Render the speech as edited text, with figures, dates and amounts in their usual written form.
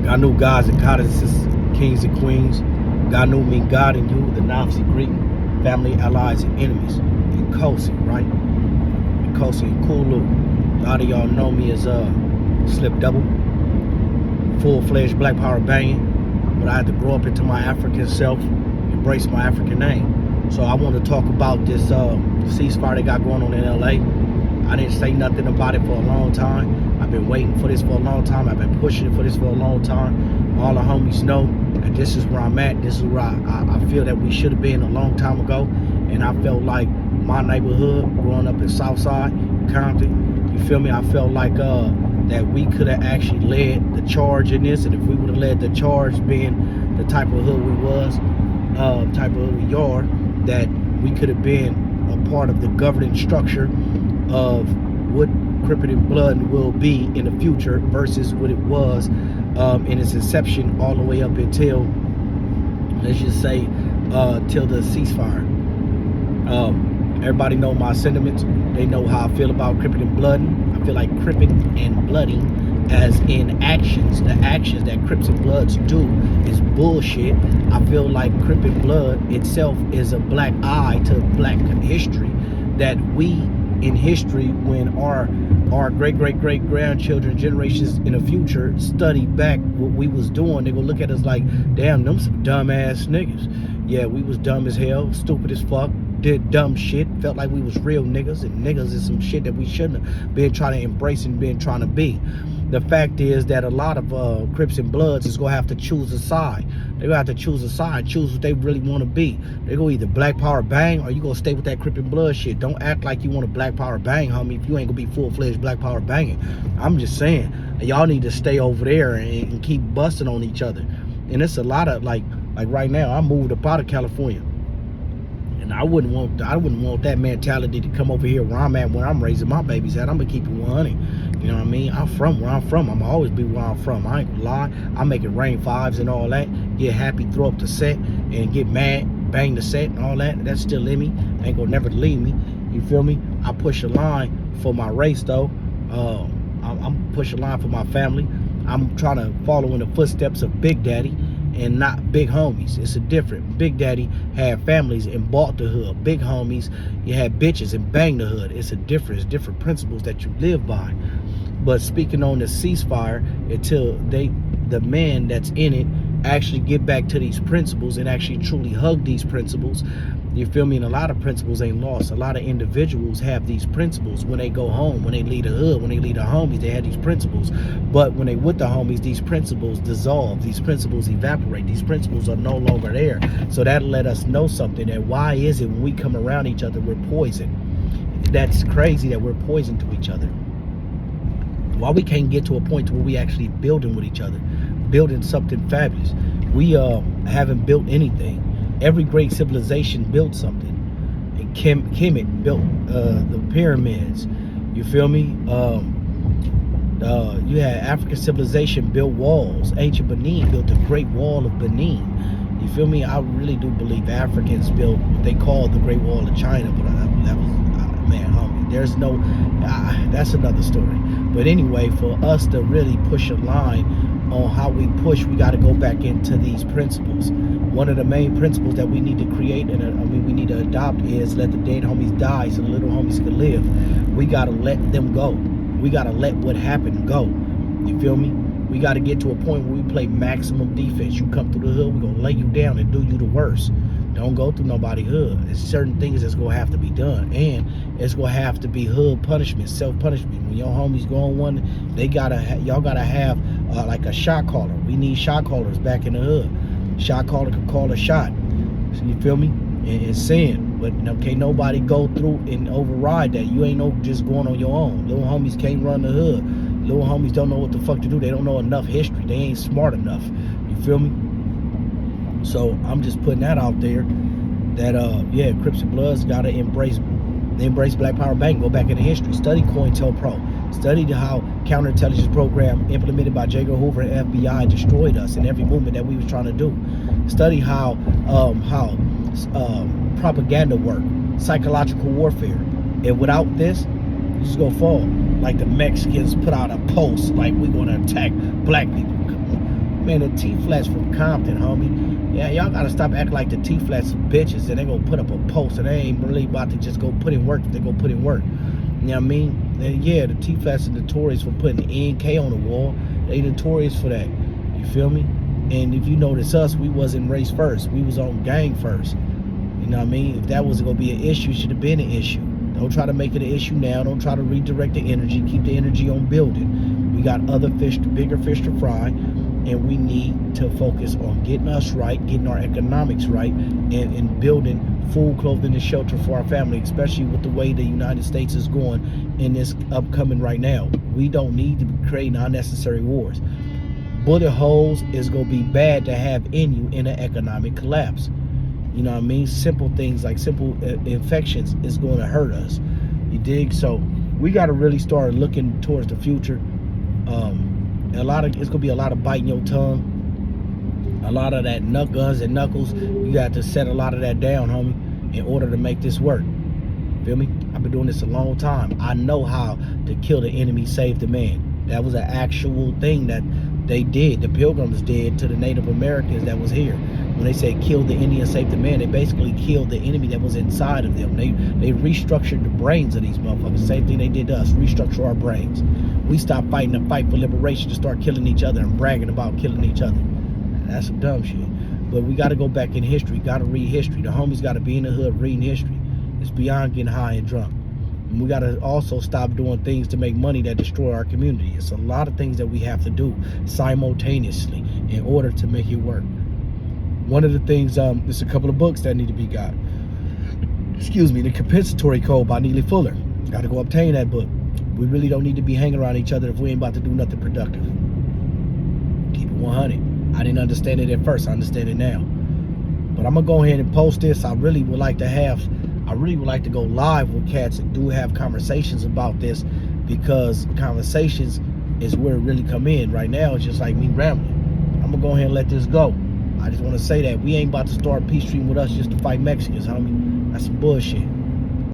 Ganu gods and goddesses, kings and queens. Ganu mean God and you, the Nazi Greek, family, allies, and enemies. And Kosi, right? And Kosi and Kulu. A lot of y'all know me as Slip Double, full-fledged Black Power banging. But I had to grow up into my African self, embrace my African name. So I want to talk about this ceasefire they got going on in LA. I didn't say nothing about it for a long time. I've been waiting for this for a long time. I've been pushing for this for a long time. All the homies know that this is where I'm at. This is where I feel that we should have been a long time ago. And I felt like my neighborhood, growing up in Southside, Compton, you feel me? I felt like that we could have actually led the charge in this. And if we would have led the charge, being the type of hood we was, type of hood we are, that we could have been a part of the governing structure of what Crippin' Blood will be in the future versus what it was in its inception all the way up until, let's just say, till the ceasefire. Everybody know my sentiments. They know how I feel about Crippin' Blood. I feel like Crippin' and Blooding, as in actions, the actions that Crips and Bloods do is bullshit. I feel like Crippin' Blood itself is a black eye to black history, that we in history, when our great grandchildren, generations in the future, study back what we was doing, they gonna look at us like, damn, them some dumbass niggas. Yeah, we was dumb as hell, stupid as fuck, did dumb shit, felt like we was real niggas, and niggas is some shit that we shouldn't have been trying to embrace and been trying to be. The fact is that a lot of Crips and Bloods is gonna have to choose a side. They're gonna have to choose a side, choose what they really want to be. They're gonna either Black Power bang, or you gonna stay with that Crip and Blood shit. Don't act like you want a Black Power bang, homie, if you ain't gonna be full-fledged Black Power banging. I'm just saying, y'all need to stay over there and keep busting on each other. And it's a lot of like right now, I moved up out of California. And I wouldn't want that mentality to come over here where I'm at, where I'm raising my babies at. I'm gonna keep it 100. You know what I mean? I'm from where I'm from. I'm always be where I'm from. I ain't gonna lie. I make it rain fives and all that. Get happy, throw up the set, and get mad, bang the set and all that. That's still in me. Ain't gonna never leave me. You feel me? I push a line for my race though. I'm pushing a line for my family. I'm trying to follow in the footsteps of Big Daddy and not big homies. It's a different. Big Daddy had families and bought the hood. Big homies, you had bitches and banged the hood. It's a difference, different principles that you live by. But speaking on the ceasefire, until the men that's in it actually get back to these principles and actually truly hug these principles, you feel me? And a lot of principles ain't lost. A lot of individuals have these principles when they go home, when they leave the hood, when they leave the homies, they have these principles. But when they with the homies, these principles dissolve, these principles evaporate, these principles are no longer there. So that let us know something, that why is it when we come around each other, we're poison? That's crazy that we're poison to each other. Why we can't get to a point where we actually building with each other, building something fabulous. We haven't built anything. Every great civilization built something. And Kemet built the pyramids. You feel me? You had African civilization built walls. Ancient Benin built the Great Wall of Benin. You feel me? I really do believe Africans built what they call the Great Wall of China, but that was, man, homie, there's no, that's another story. But anyway, for us to really push a line on how we push, we got to go back into these principles. One of the main principles that we need to create and we need to adopt is let the dead homies die so the little homies can live. We got to let them go. We got to let what happened go. You feel me? We got to get to a point where we play maximum defense. You come through the hood, we're going to lay you down and do you the worst. Don't go through nobody's hood. There's certain things that's going to have to be done. And it's going to have to be hood punishment, self-punishment. When your homies go on one, they y'all got to have like a shot caller. We need shot callers back in the hood. Shot caller can call a shot. So you feel me? And sin. But can't nobody go through and override that. You ain't no just going on your own. Little homies can't run the hood. Little homies don't know what the fuck to do. They don't know enough history. They ain't smart enough. You feel me? So I'm just putting that out there, that yeah, Crips and Bloods gotta embrace Black Power Bank. Go back into history. Study COINTELPRO. Study how counterintelligence program implemented by J. Edgar Hoover and FBI destroyed us in every movement that we was trying to do. Study how propaganda work, psychological warfare. And without this, you just gonna fall. Like the Mexicans put out a post like we're gonna attack black people. Man, the T-Flats from Compton, homie. Yeah, y'all gotta stop acting like the T-Flats bitches and they gonna put up a post and they ain't really about to just go put in work. They go put in work. You know what I mean? And yeah, the T-Flats are notorious for putting NK on the wall. They notorious for that. You feel me? And if you notice us, we wasn't race first. We was on gang first. You know what I mean? If that was gonna be an issue, it should have been an issue. Don't try to make it an issue now. Don't try to redirect the energy. Keep the energy on building. We got other fish, bigger fish to fry, and we need to focus on getting us right, getting our economics right, and building food, clothing, and shelter for our family, especially with the way the United States is going in this upcoming right now. We don't need to be creating unnecessary wars. Bullet holes is going to be bad to have in you in an economic collapse. You know what I mean? Simple things like simple infections is going to hurt us. You dig? So we got to really start looking towards the future. It's gonna be a lot of biting your tongue, a lot of that guns and knuckles. You got to set a lot of that down, homie, in order to make this work. Feel me? I've been doing this a long time. I know how to kill the enemy, save the man. That was an actual thing that they did. The Pilgrims did to the Native Americans that was here. When they said kill the Indian, save the man, they basically killed the enemy that was inside of them. They restructured the brains of these motherfuckers. Same thing they did to us, restructure our brains. We stopped fighting the fight for liberation to start killing each other and bragging about killing each other. That's some dumb shit. But we got to go back in history. Got to read history. The homies got to be in the hood reading history. It's beyond getting high and drunk. And we got to also stop doing things to make money that destroy our community. It's a lot of things that we have to do simultaneously in order to make it work. One of the things, there's a couple of books that need to be got. Excuse me, The Compensatory Code by Neely Fuller. Got to go obtain that book. We really don't need to be hanging around each other if we ain't about to do nothing productive. Keep it 100. I didn't understand it at first. I understand it now. But I'm going to go ahead and post this. I really would like to go live with cats and do have conversations about this, because conversations is where it really come in. Right now, it's just like me rambling. I'm going to go ahead and let this go. I just want to say that we ain't about to start a peace treaty with us just to fight Mexicans, homie. That's some bullshit.